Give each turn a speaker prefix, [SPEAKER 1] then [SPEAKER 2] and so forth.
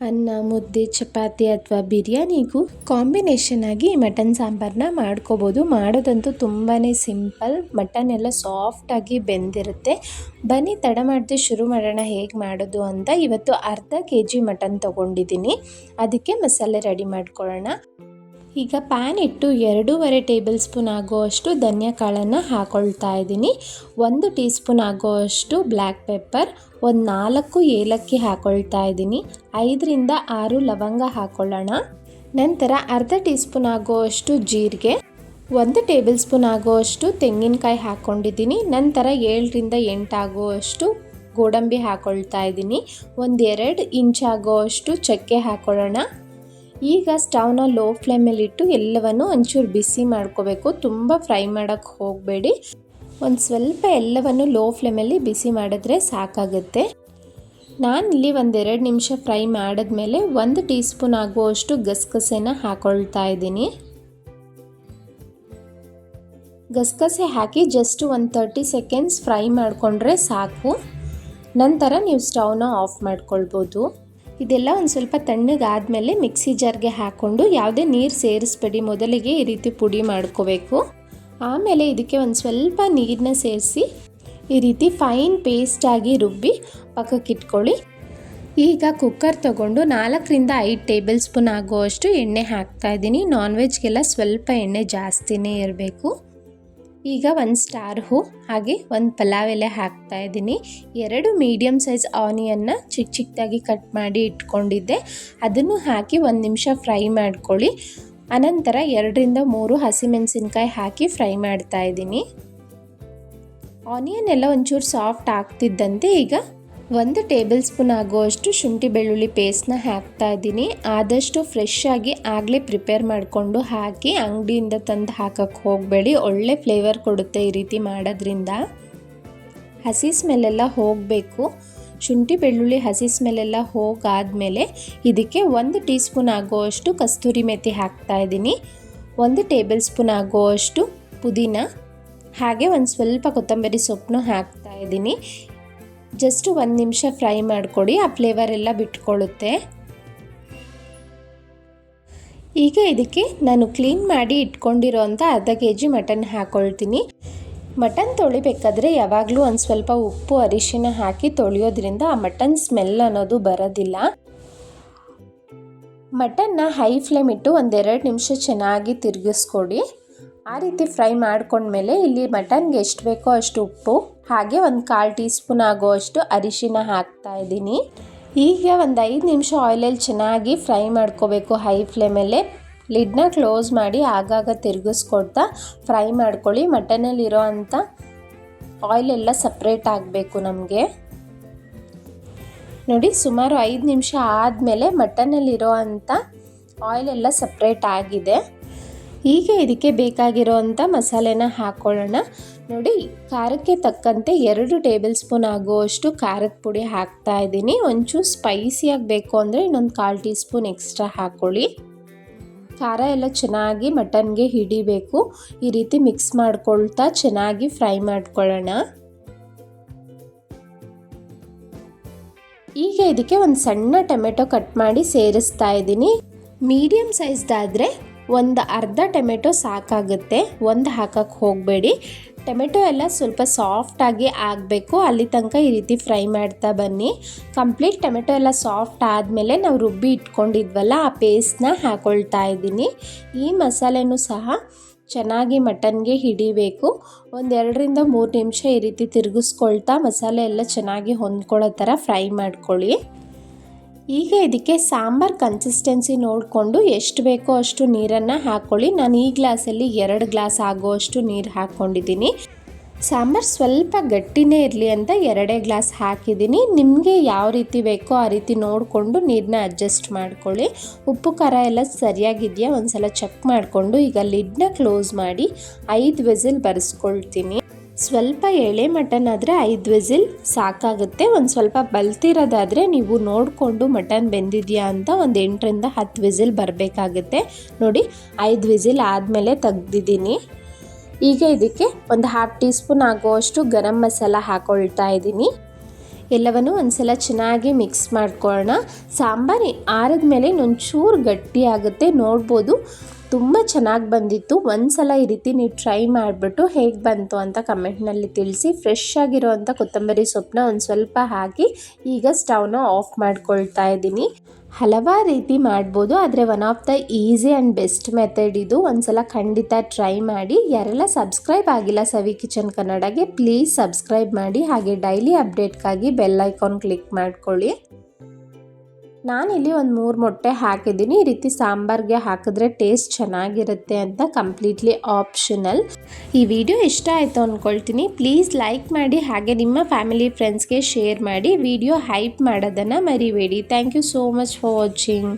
[SPEAKER 1] ಅನ್ನ, ಮುದ್ದೆ, ಚಪಾತಿ ಅಥವಾ ಬಿರಿಯಾನಿಗೂ ಕಾಂಬಿನೇಷನ್ ಆಗಿ ಮಟನ್ ಸಾಂಬಾರನ್ನ ಮಾಡ್ಕೋಬೋದು. ಮಾಡೋದಂತೂ ತುಂಬಾ ಸಿಂಪಲ್. ಮಟನ್ ಎಲ್ಲ ಸಾಫ್ಟಾಗಿ ಬೆಂದಿರುತ್ತೆ. ಬನ್ನಿ ತಡ ಮಾಡದೆ ಶುರು ಮಾಡೋಣ ಹೇಗೆ ಮಾಡೋದು ಅಂತ. ಇವತ್ತು ಅರ್ಧ kg ಮಟನ್ ತೊಗೊಂಡಿದ್ದೀನಿ. ಅದಕ್ಕೆ ಮಸಾಲೆ ರೆಡಿ ಮಾಡ್ಕೊಳ್ಳೋಣ. ಈಗ ಪ್ಯಾನ್ ಇಟ್ಟು 2.5 ಟೇಬಲ್ ಸ್ಪೂನ್ ಆಗುವಷ್ಟು ಧನಿಯಾ ಕಾಳನ್ನು ಹಾಕೊಳ್ತಾ ಇದ್ದೀನಿ. 1 ಟೀ ಸ್ಪೂನ್ ಆಗುವಷ್ಟು ಬ್ಲ್ಯಾಕ್ ಪೆಪ್ಪರ್, ಒಂದು 4 ಏಲಕ್ಕಿ ಹಾಕೊಳ್ತಾ ಇದ್ದೀನಿ. 5ರಿಂದ 6 ಲವಂಗ ಹಾಕೊಳ್ಳೋಣ. ನಂತರ ಅರ್ಧ ಟೀ ಸ್ಪೂನ್ ಆಗುವಷ್ಟು ಜೀರಿಗೆ, 1 ಟೇಬಲ್ ಸ್ಪೂನ್ ಆಗುವಷ್ಟು ತೆಂಗಿನಕಾಯಿ ಹಾಕ್ಕೊಂಡಿದ್ದೀನಿ. ನಂತರ 7ರಿಂದ 8 ಆಗುವಷ್ಟು ಗೋಡಂಬಿ ಹಾಕೊಳ್ತಾ ಇದ್ದೀನಿ. 1-2 ಇಂಚ್ ಆಗುವಷ್ಟು ಚಕ್ಕೆ ಹಾಕೊಳ್ಳೋಣ. ಈಗ ಸ್ಟವ್ನ ಲೋ ಫ್ಲೇಮಲ್ಲಿಟ್ಟು ಎಲ್ಲವನ್ನು ಒಂಚೂರು ಬಿಸಿ ಮಾಡ್ಕೋಬೇಕು. ತುಂಬ ಫ್ರೈ ಮಾಡೋಕ್ಕೆ ಹೋಗಬೇಡಿ. ಒಂದು ಸ್ವಲ್ಪ ಎಲ್ಲವನ್ನು ಲೋ ಫ್ಲೇಮಲ್ಲಿ ಬಿಸಿ ಮಾಡಿದ್ರೆ ಸಾಕಾಗುತ್ತೆ. ನಾನಿಲ್ಲಿ 1-2 ನಿಮಿಷ ಫ್ರೈ ಮಾಡಿದ್ಮೇಲೆ 1 ಟೀ ಸ್ಪೂನ್ ಆಗುವಷ್ಟು ಗಸಗಸೆನ ಹಾಕೊಳ್ತಾ ಇದ್ದೀನಿ. ಗಸಗಸೆ ಹಾಕಿ ಜಸ್ಟ್ ಒಂದು 30 ಸೆಕೆಂಡ್ಸ್ ಫ್ರೈ ಮಾಡಿಕೊಂಡ್ರೆ ಸಾಕು. ನಂತರ ನೀವು ಸ್ಟವ್ನ ಆಫ್ ಮಾಡ್ಕೊಳ್ಬೋದು. ಇದೆಲ್ಲ ಒಂದು ಸ್ವಲ್ಪ ತಣ್ಣಗಾದಮೇಲೆ ಮಿಕ್ಸಿ ಜಾರ್ಗೆ ಹಾಕ್ಕೊಂಡು ಯಾವುದೇ ನೀರು ಸೇರಿಸ್ಬೇಡಿ. ಮೊದಲಿಗೆ ಈ ರೀತಿ ಪುಡಿ ಮಾಡ್ಕೋಬೇಕು. ಆಮೇಲೆ ಇದಕ್ಕೆ ಒಂದು ಸ್ವಲ್ಪ ನೀರನ್ನ ಸೇರಿಸಿ ಈ ರೀತಿ ಫೈನ್ ಪೇಸ್ಟಾಗಿ ರುಬ್ಬಿ ಪಕ್ಕಕ್ಕೆ ಇಟ್ಕೊಳ್ಳಿ. ಈಗ ಕುಕ್ಕರ್ ತೊಗೊಂಡು 4ರಿಂದ 5 ಟೇಬಲ್ ಸ್ಪೂನ್ ಆಗುವಷ್ಟು ಎಣ್ಣೆ ಹಾಕ್ತಾಯಿದ್ದೀನಿ. ನಾನ್ ವೆಜ್ಗೆಲ್ಲ ಸ್ವಲ್ಪ ಎಣ್ಣೆ ಜಾಸ್ತಿನೇ ಇರಬೇಕು. ಈಗ 1 ಸ್ಟಾರ್ ಹೂ ಹಾಗೆ 1 ಪಲಾವ್ ಎಲೆ ಹಾಕ್ತಾ ಇದ್ದೀನಿ. 2 ಮೀಡಿಯಮ್ ಸೈಜ್ ಆನಿಯನ್ನ ಚಿಕ್ಕ ಚಿಕ್ಕದಾಗಿ ಕಟ್ ಮಾಡಿ ಇಟ್ಕೊಂಡಿದ್ದೆ. ಅದನ್ನು ಹಾಕಿ 1 ನಿಮಿಷ ಫ್ರೈ ಮಾಡ್ಕೊಳ್ಳಿ. ಅನಂತರ 2ರಿಂದ 3 ಹಸಿಮೆಣಸಿನ್ಕಾಯಿ ಹಾಕಿ ಫ್ರೈ ಮಾಡ್ತಾ ಇದ್ದೀನಿ. ಆನಿಯನ್ ಎಲ್ಲ ಒಂಚೂರು ಸಾಫ್ಟ್ ಆಗ್ತಿದ್ದಂತೆ ಈಗ 1 ಟೇಬಲ್ ಸ್ಪೂನ್ ಆಗುವಷ್ಟು ಶುಂಠಿ ಬೆಳ್ಳುಳ್ಳಿ ಪೇಸ್ಟ್ನ ಹಾಕ್ತಾ ಇದ್ದೀನಿ. ಆದಷ್ಟು ಫ್ರೆಶ್ ಆಗಿ ಆಗಲೇ ಪ್ರಿಪೇರ್ ಮಾಡಿಕೊಂಡು ಹಾಕಿ, ಅಂಗಡಿಯಿಂದ ತಂದು ಹಾಕಕ್ಕೆ ಹೋಗಬೇಡಿ. ಒಳ್ಳೆ ಫ್ಲೇವರ್ ಕೊಡುತ್ತೆ ಈ ರೀತಿ ಮಾಡೋದ್ರಿಂದ. ಹಸಿ ಸ್ಮೆಲ್ಲೆಲ್ಲ ಹೋಗಬೇಕು. ಶುಂಠಿ ಬೆಳ್ಳುಳ್ಳಿ ಹಸಿ ಸ್ಮೆಲ್ಲೆಲ್ಲ ಹೋಗಾದ್ಮೇಲೆ ಇದಕ್ಕೆ 1 ಟೀ ಸ್ಪೂನ್ ಆಗುವಷ್ಟು ಕಸ್ತೂರಿ ಮೆಥಿ ಹಾಕ್ತಾ ಇದ್ದೀನಿ. 1 ಟೇಬಲ್ ಸ್ಪೂನ್ ಆಗುವಷ್ಟು ಪುದೀನ ಹಾಗೆ ಒಂದು ಸ್ವಲ್ಪ ಕೊತ್ತಂಬರಿ ಸೊಪ್ಪನ್ನು ಹಾಕ್ತಾ ಇದ್ದೀನಿ. ಜಸ್ಟ್ 1 ನಿಮಿಷ ಫ್ರೈ ಮಾಡಿಕೊಡಿ. ಆ ಫ್ಲೇವರ್ ಎಲ್ಲ ಬಿಟ್ಕೊಳ್ಳುತ್ತೆ. ಈಗ ಇದಕ್ಕೆ ನಾನು ಕ್ಲೀನ್ ಮಾಡಿ ಇಟ್ಕೊಂಡಿರೋ ಅಂಥ ಅರ್ಧ kg ಮಟನ್ ಹಾಕ್ಕೊಳ್ತೀನಿ. ಮಟನ್ ತೊಳಿಬೇಕಾದ್ರೆ ಯಾವಾಗಲೂ ಒಂದು ಸ್ವಲ್ಪ ಉಪ್ಪು ಅರಿಶಿನ ಹಾಕಿ ತೊಳೆಯೋದ್ರಿಂದ ಆ ಮಟನ್ ಸ್ಮೆಲ್ ಅನ್ನೋದು ಬರೋದಿಲ್ಲ. ಮಟನ್ನ ಹೈ ಫ್ಲೇಮ್ ಇಟ್ಟು 1-2 ನಿಮಿಷ ಚೆನ್ನಾಗಿ ತಿರುಗಿಸ್ಕೊಡಿ. ಆ ರೀತಿ ಫ್ರೈ ಮಾಡ್ಕೊಂಡ್ಮೇಲೆ ಇಲ್ಲಿ ಮಟನ್ಗೆ ಎಷ್ಟು ಬೇಕೋ ಅಷ್ಟು ಉಪ್ಪು ಹಾಗೆ 1/4 ಟೀ ಸ್ಪೂನ್ ಆಗುವಷ್ಟು ಅರಿಶಿನ ಹಾಕ್ತಾ ಇದ್ದೀನಿ. ಈಗ ಒಂದು 5 ನಿಮಿಷ ಆಯಿಲಲ್ಲಿ ಚೆನ್ನಾಗಿ ಫ್ರೈ ಮಾಡ್ಕೋಬೇಕು ಹೈ ಫ್ಲೇಮಲ್ಲೇ. ಲಿಡ್ನ ಕ್ಲೋಸ್ ಮಾಡಿ ಆಗಾಗ ತಿರುಗಿಸ್ಕೊಡ್ತಾ ಫ್ರೈ ಮಾಡ್ಕೊಳ್ಳಿ. ಮಟನಲ್ಲಿರೋ ಅಂಥ ಆಯಿಲೆಲ್ಲ ಸಪ್ರೇಟ್ ಆಗಬೇಕು ನಮಗೆ. ನೋಡಿ, ಸುಮಾರು 5 ನಿಮಿಷ ಆದಮೇಲೆ ಮಟನಲ್ಲಿರೋ ಅಂಥ ಆಯಿಲೆಲ್ಲ ಸಪ್ರೇಟ್ ಆಗಿದೆ. ಈಗ ಇದಕ್ಕೆ ಬೇಕಾಗಿರೋ ಅಂಥ ಮಸಾಲೆನ ಹಾಕ್ಕೊಳ್ಳೋಣ. ನೋಡಿ, ಖಾರಕ್ಕೆ ತಕ್ಕಂತೆ 2 ಟೇಬಲ್ ಸ್ಪೂನ್ ಆಗುವಷ್ಟು ಖಾರದ ಪುಡಿ ಹಾಕ್ತಾ ಇದ್ದೀನಿ. ಒಂಚೂರು ಸ್ಪೈಸಿಯಾಗಿ ಬೇಕು ಅಂದರೆ ಇನ್ನೊಂದು 1/4 ಟೀ ಸ್ಪೂನ್ ಎಕ್ಸ್ಟ್ರಾ ಹಾಕ್ಕೊಳ್ಳಿ. ಖಾರ ಎಲ್ಲ ಚೆನ್ನಾಗಿ ಮಟನ್ಗೆ ಹಿಡಿಬೇಕು. ಈ ರೀತಿ ಮಿಕ್ಸ್ ಮಾಡ್ಕೊಳ್ತಾ ಚೆನ್ನಾಗಿ ಫ್ರೈ ಮಾಡ್ಕೊಳ್ಳೋಣ. ಈಗ ಇದಕ್ಕೆ ಒಂದು ಸಣ್ಣ ಟೊಮೆಟೊ ಕಟ್ ಮಾಡಿ ಸೇರಿಸ್ತಾ ಇದ್ದೀನಿ. ಮೀಡಿಯಮ್ ಸೈಜ್ದಾದರೆ ಒಂದು ಅರ್ಧ ಟೊಮೆಟೊ ಸಾಕಾಗುತ್ತೆ. ಒಂದು ಹಾಕಕ್ಕೆ ಹೋಗಬೇಡಿ. ಟೊಮೆಟೊ ಎಲ್ಲ ಸ್ವಲ್ಪ ಸಾಫ್ಟಾಗಿ ಆಗಬೇಕು. ಅಲ್ಲಿ ತನಕ ಈ ರೀತಿ ಫ್ರೈ ಮಾಡ್ತಾ ಬನ್ನಿ. ಕಂಪ್ಲೀಟ್ ಟೊಮೆಟೊ ಎಲ್ಲ ಸಾಫ್ಟ್ ಆದಮೇಲೆ ನಾವು ರುಬ್ಬಿ ಇಟ್ಕೊಂಡಿದ್ವಲ್ಲ ಆ ಪೇಸ್ಟ್ನ ಹಾಕ್ಕೊಳ್ತಾ ಇದ್ದೀನಿ. ಈ ಮಸಾಲೆನೂ ಸಹ ಚೆನ್ನಾಗಿ ಮಟನ್ಗೆ ಹಿಡಿಬೇಕು. 1-2ರಿಂದ 3 ನಿಮಿಷ ಈ ರೀತಿ ತಿರುಗಿಸ್ಕೊಳ್ತಾ ಮಸಾಲೆ ಎಲ್ಲ ಚೆನ್ನಾಗಿ ಹೊಂದ್ಕೊಳ್ಳೋ ಥರ ಫ್ರೈ ಮಾಡ್ಕೊಳ್ಳಿ. ಈಗ ಇದಕ್ಕೆ ಸಾಂಬಾರ್ ಕನ್ಸಿಸ್ಟೆನ್ಸಿ ನೋಡಿಕೊಂಡು ಎಷ್ಟು ಬೇಕೋ ಅಷ್ಟು ನೀರನ್ನು ಹಾಕ್ಕೊಳ್ಳಿ. ನಾನು ಈ ಗ್ಲಾಸಲ್ಲಿ 2 ಗ್ಲಾಸ್ ಆಗುವಷ್ಟು ನೀರು ಹಾಕ್ಕೊಂಡಿದ್ದೀನಿ. ಸಾಂಬಾರು ಸ್ವಲ್ಪ ಗಟ್ಟಿನೇ ಇರಲಿ ಅಂತ 2 ಗ್ಲಾಸ್ ಹಾಕಿದ್ದೀನಿ. ನಿಮಗೆ ಯಾವ ರೀತಿ ಬೇಕೋ ಆ ರೀತಿ ನೋಡಿಕೊಂಡು ನೀರನ್ನ ಅಡ್ಜಸ್ಟ್ ಮಾಡ್ಕೊಳ್ಳಿ. ಉಪ್ಪು ಖಾರ ಎಲ್ಲ ಸರಿಯಾಗಿದೆಯಾ ಒಂದು ಸಲ ಚೆಕ್ ಮಾಡಿಕೊಂಡು ಈಗ ಲಿಡ್ನ ಕ್ಲೋಸ್ ಮಾಡಿ 5 ವಿಸಿಲ್ ಬರೆಸ್ಕೊಳ್ತೀನಿ. ಸ್ವಲ್ಪ ಎಳೆ ಮಟನ್ ಆದರೆ 5 ವಿಸಿಲ್ ಸಾಕಾಗುತ್ತೆ. ಒಂದು ಸ್ವಲ್ಪ ಬಲ್ತಿರೋದಾದರೆ ನೀವು ನೋಡಿಕೊಂಡು ಮಟನ್ ಬೆಂದಿದೆಯಾ ಅಂತ ಒಂದು 8ರಿಂದ 10 ವಿಸಿಲ್ ಬರಬೇಕಾಗುತ್ತೆ. ನೋಡಿ, 5 ವಿಸಿಲ್ ಆದಮೇಲೆ ತೆಗ್ದಿದ್ದೀನಿ. ಈಗ ಇದಕ್ಕೆ ಒಂದು 1/2 ಟೀ ಸ್ಪೂನ್ ಆಗುವಷ್ಟು ಗರಂ ಮಸಾಲ ಹಾಕ್ಕೊಳ್ತಾ ಇದ್ದೀನಿ. ಎಲ್ಲವನ್ನು ಒಂದ್ಸಲ ಚೆನ್ನಾಗಿ ಮಿಕ್ಸ್ ಮಾಡ್ಕೊಳ್ಳೋಣ. ಸಾಂಬಾರು ಆರಿದ ಮೇಲೆ ಒಂಚೂರು ಗಟ್ಟಿ ಆಗುತ್ತೆ, ನೋಡ್ಬೋದು. ತುಂಬ ಚೆನ್ನಾಗಿ ಬಂದಿತ್ತು. ಒಂದ್ಸಲ ಈ ರೀತಿ ನೀವು ಟ್ರೈ ಮಾಡಿಬಿಟ್ಟು ಹೇಗೆ ಬಂತು ಅಂತ ಕಮೆಂಟ್ನಲ್ಲಿ ತಿಳಿಸಿ. ಫ್ರೆಶ್ ಆಗಿರೋವಂಥ ಕೊತ್ತಂಬರಿ ಸೊಪ್ಪನ್ನ ಒಂದು ಸ್ವಲ್ಪ ಹಾಕಿ ಈಗ ಸ್ಟವ್ನ ಆಫ್ ಮಾಡ್ಕೊಳ್ತಾ ಇದ್ದೀನಿ. ಹಲವಾರು ರೀತಿ ಮಾಡ್ಬೋದು, ಆದರೆ one of the easy and best method ಇದು. ಒಂದ್ಸಲ ಖಂಡಿತ ಟ್ರೈ ಮಾಡಿ. ಯಾರೆಲ್ಲ ಸಬ್ಸ್ಕ್ರೈಬ್ ಆಗಿಲ್ಲ ಸವಿ ಕಿಚನ್ ಕನ್ನಡಗೆ ಪ್ಲೀಸ್ ಸಬ್ಸ್ಕ್ರೈಬ್ ಮಾಡಿ, ಹಾಗೆ ಡೈಲಿ ಅಪ್ಡೇಟ್ಗಾಗಿ ಬೆಲ್ ಐಕಾನ್ ಕ್ಲಿಕ್ ಮಾಡ್ಕೊಳ್ಳಿ. ನಾನಿಲ್ಲಿ ಒಂದು 3 ಮೊಟ್ಟೆ ಹಾಕಿದ್ದೀನಿ. ಈ ರೀತಿ ಸಾಂಬಾರ್ಗೆ ಹಾಕಿದ್ರೆ ಟೇಸ್ಟ್ ಚೆನ್ನಾಗಿರುತ್ತೆ ಅಂತ, ಕಂಪ್ಲೀಟ್ಲಿ ಆಪ್ಷನಲ್. ಈ ವಿಡಿಯೋ ಇಷ್ಟ ಆಯಿತು ಅಂದ್ಕೊಳ್ತೀನಿ. ಪ್ಲೀಸ್ ಲೈಕ್ ಮಾಡಿ, ಹಾಗೆ ನಿಮ್ಮ ಫ್ಯಾಮಿಲಿ ಫ್ರೆಂಡ್ಸ್ಗೆ ಶೇರ್ ಮಾಡಿ. ವಿಡಿಯೋ ಹೈಪ್ ಮಾಡೋದನ್ನು ಮರಿಬೇಡಿ. Thank you so much for watching.